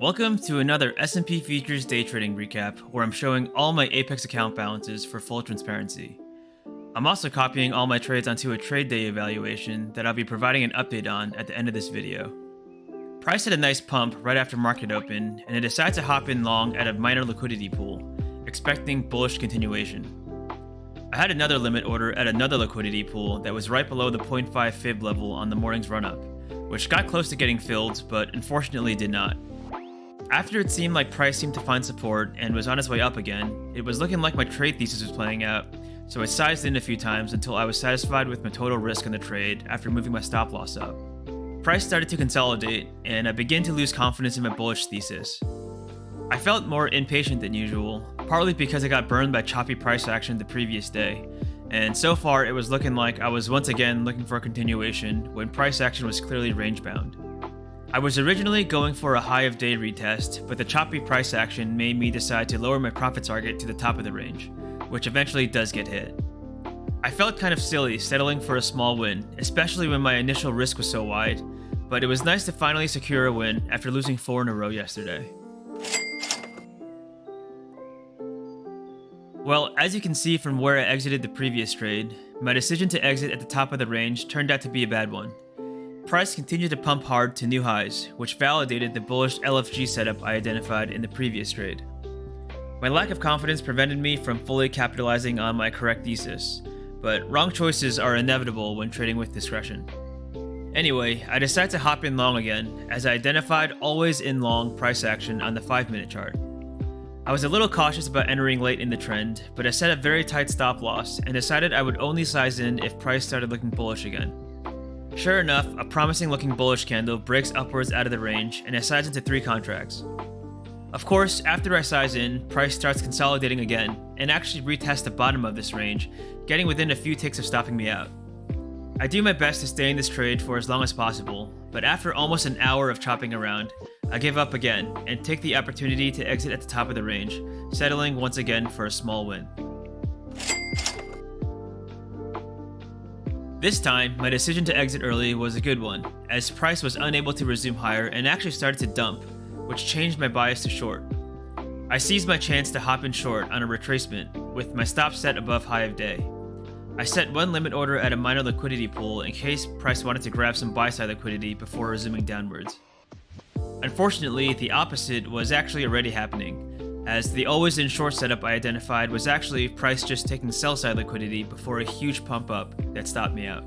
Welcome to another S&P Futures day trading recap where I'm showing all my Apex account balances for full transparency. I'm also copying all my trades onto a TradeDay evaluation that I'll be providing an update on at the end of this video. Price had a nice pump right after market open, and I decided to hop in long at a minor liquidity pool, expecting bullish continuation. I had another limit order at another liquidity pool that was right below the 0.5 fib level on the morning's run-up, which got close to getting filled, but unfortunately did not. After it seemed like price seemed to find support and was on its way up again, it was looking like my trade thesis was playing out, so I sized in a few times until I was satisfied with my total risk in the trade after moving my stop loss up. Price started to consolidate, and I began to lose confidence in my bullish thesis. I felt more impatient than usual, partly because I got burned by choppy price action the previous day, and so far it was looking like I was once again looking for a continuation when price action was clearly range-bound. I was originally going for a high of day retest, but the choppy price action made me decide to lower my profit target to the top of the range, which eventually does get hit. I felt kind of silly settling for a small win, especially when my initial risk was so wide, but it was nice to finally secure a win after losing 4 in a row yesterday. Well, as you can see from where I exited the previous trade, my decision to exit at the top of the range turned out to be a bad one. Price continued to pump hard to new highs, which validated the bullish LFG setup I identified in the previous trade. My lack of confidence prevented me from fully capitalizing on my correct thesis, but wrong choices are inevitable when trading with discretion. Anyway, I decided to hop in long again, as I identified always in long price action on the 5-minute chart. I was a little cautious about entering late in the trend, but I set a very tight stop loss and decided I would only size in if price started looking bullish again. Sure enough, a promising looking bullish candle breaks upwards out of the range and I size into 3 contracts. Of course, after I size in, price starts consolidating again and actually retests the bottom of this range, getting within a few ticks of stopping me out. I do my best to stay in this trade for as long as possible, but after almost an hour of chopping around, I give up again and take the opportunity to exit at the top of the range, settling once again for a small win. This time, my decision to exit early was a good one, as price was unable to resume higher and actually started to dump, which changed my bias to short. I seized my chance to hop in short on a retracement, with my stop set above high of day. I set one limit order at a minor liquidity pool in case price wanted to grab some buy-side liquidity before resuming downwards. Unfortunately, the opposite was actually already happening, as the always in short setup I identified was actually price just taking sell-side liquidity before a huge pump up that stopped me out.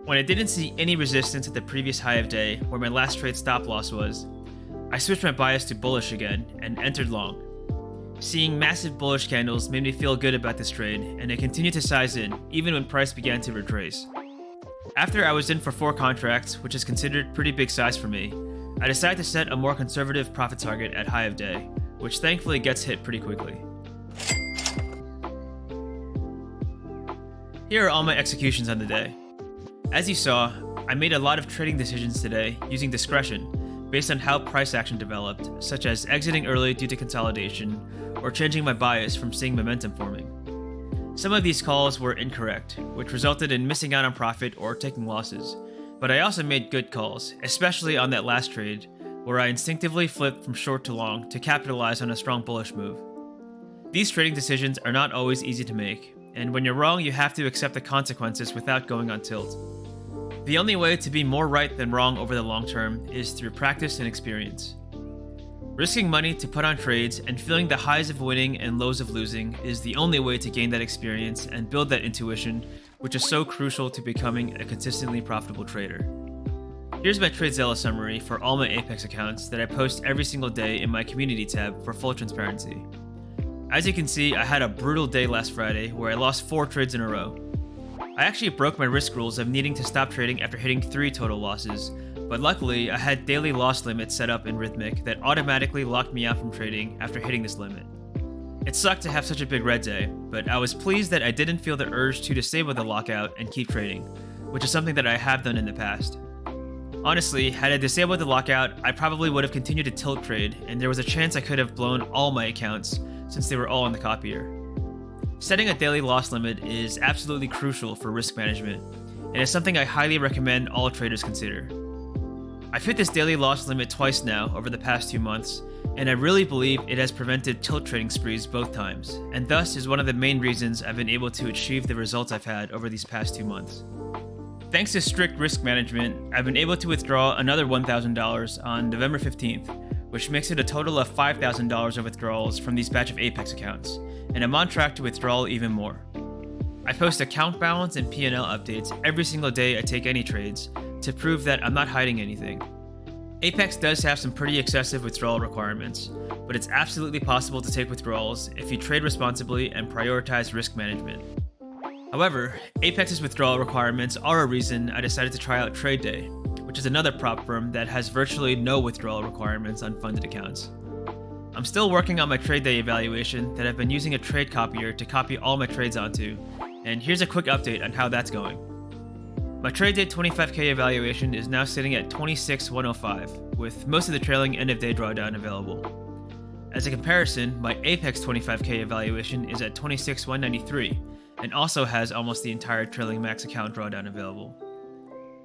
When I didn't see any resistance at the previous high of day, where my last trade stop loss was, I switched my bias to bullish again and entered long. Seeing massive bullish candles made me feel good about this trade, and I continued to size in, even when price began to retrace. After I was in for 4 contracts, which is considered pretty big size for me, I decided to set a more conservative profit target at high of day, which thankfully gets hit pretty quickly. Here are all my executions on the day. As you saw, I made a lot of trading decisions today using discretion based on how price action developed, such as exiting early due to consolidation or changing my bias from seeing momentum forming. Some of these calls were incorrect, which resulted in missing out on profit or taking losses. But I also made good calls, especially on that last trade, where I instinctively flipped from short to long to capitalize on a strong bullish move. These trading decisions are not always easy to make, and when you're wrong, you have to accept the consequences without going on tilt. The only way to be more right than wrong over the long term is through practice and experience. Risking money to put on trades and feeling the highs of winning and lows of losing is the only way to gain that experience and build that intuition, which is so crucial to becoming a consistently profitable trader. Here's my TradeZella summary for all my Apex accounts that I post every single day in my community tab for full transparency. As you can see, I had a brutal day last Friday where I lost 4 trades in a row. I actually broke my risk rules of needing to stop trading after hitting 3 total losses, but luckily I had daily loss limits set up in Rhythmic that automatically locked me out from trading after hitting this limit. It sucked to have such a big red day, but I was pleased that I didn't feel the urge to disable the lockout and keep trading, which is something that I have done in the past. Honestly, had I disabled the lockout, I probably would have continued to tilt trade, and there was a chance I could have blown all my accounts since they were all on the copier. Setting a daily loss limit is absolutely crucial for risk management, and is something I highly recommend all traders consider. I've hit this daily loss limit twice now over the past 2 months, and I really believe it has prevented tilt trading sprees both times, and thus is one of the main reasons I've been able to achieve the results I've had over these past 2 months. Thanks to strict risk management, I've been able to withdraw another $1,000 on November 15th, which makes it a total of $5,000 of withdrawals from these batch of Apex accounts, and I'm on track to withdraw even more. I post account balance and P&L updates every single day I take any trades to prove that I'm not hiding anything. Apex does have some pretty excessive withdrawal requirements, but it's absolutely possible to take withdrawals if you trade responsibly and prioritize risk management. However, Apex's withdrawal requirements are a reason I decided to try out TradeDay, which is another prop firm that has virtually no withdrawal requirements on funded accounts. I'm still working on my TradeDay evaluation that I've been using a trade copier to copy all my trades onto, and here's a quick update on how that's going. My TradeDay 25k evaluation is now sitting at 26,105, with most of the trailing end of day drawdown available. As a comparison, my Apex 25k evaluation is at 26,193, and also has almost the entire trailing max account drawdown available.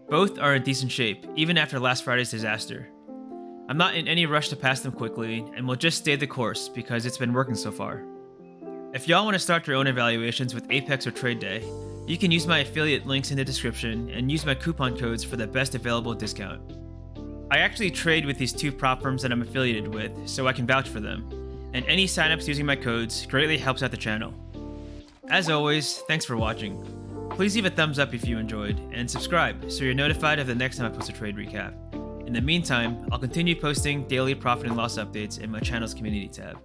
Both are in decent shape, even after last Friday's disaster. I'm not in any rush to pass them quickly, and will just stay the course because it's been working so far. If y'all want to start your own evaluations with Apex or TradeDay, you can use my affiliate links in the description and use my coupon codes for the best available discount. I actually trade with these two prop firms that I'm affiliated with, so I can vouch for them, and any signups using my codes greatly helps out the channel. As always, thanks for watching. Please leave a thumbs up if you enjoyed, and subscribe so you're notified of the next time I post a trade recap. In the meantime, I'll continue posting daily profit and loss updates in my channel's community tab.